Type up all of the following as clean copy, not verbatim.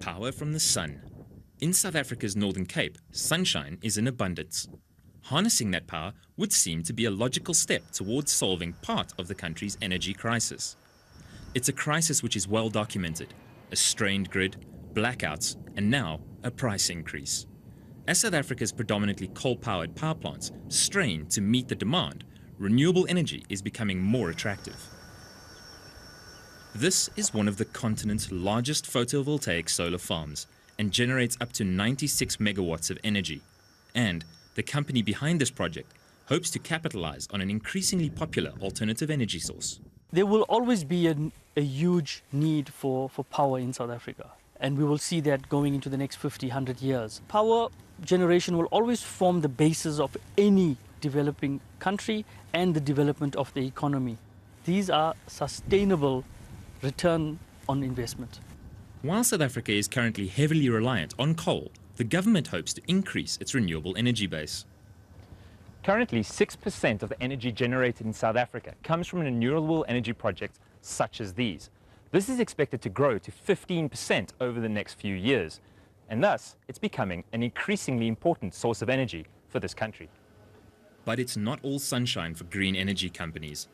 Power from the sun. In South Africa's Northern Cape, sunshine is in abundance. Harnessing that power would seem to be a logical step towards solving part of the country's energy crisis. It's a crisis which is well documented: a strained grid, blackouts, and now a price increase. As South Africa's predominantly coal-powered power plants strain to meet the demand, renewable energy is becoming more attractive. This is one of the continent's largest photovoltaic solar farms and generates up to 96 megawatts of energy. And the company behind this project hopes to capitalize on an increasingly popular alternative energy source. There will always be a huge need for power in South Africa, and we will see that going into the next 50, 100 years. Power generation will always form the basis of any developing country and the development of the economy. These are sustainable return on investment. While South Africa is currently heavily reliant on coal, the government hopes to increase its renewable energy base. Currently, 6% of the energy generated in South Africa comes from renewable energy projects such as these. This is expected to grow to 15% over the next few years, and thus it's becoming an increasingly important source of energy for this country. But it's not all sunshine for green energy companies.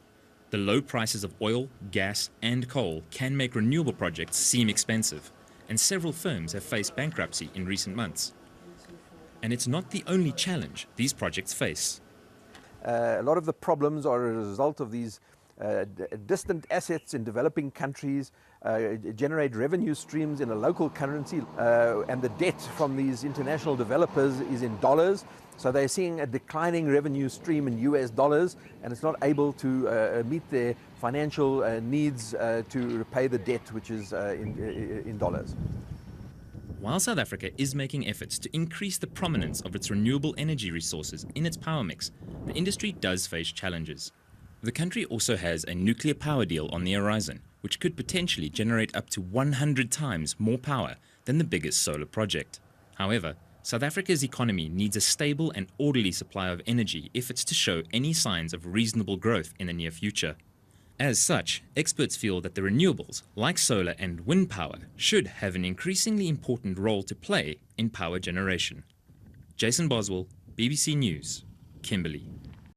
The low prices of oil, gas, and coal can make renewable projects seem expensive, and several firms have faced bankruptcy in recent months. And it's not the only challenge these projects face. A lot of the problems are a result of these distant assets in developing countries, generate revenue streams in a local currency, and the debt from these international developers is in dollars. So they're seeing a declining revenue stream in US dollars, and it's not able to meet their financial needs to repay the debt, which is in dollars. While South Africa is making efforts to increase the prominence of its renewable energy resources in its power mix, the industry does face challenges. The country also has a nuclear power deal on the horizon, which could potentially generate up to 100 times more power than the biggest solar project. However, South Africa's economy needs a stable and orderly supply of energy if it's to show any signs of reasonable growth in the near future. As such, experts feel that the renewables, like solar and wind power, should have an increasingly important role to play in power generation. Jason Boswell, BBC News, Kimberley.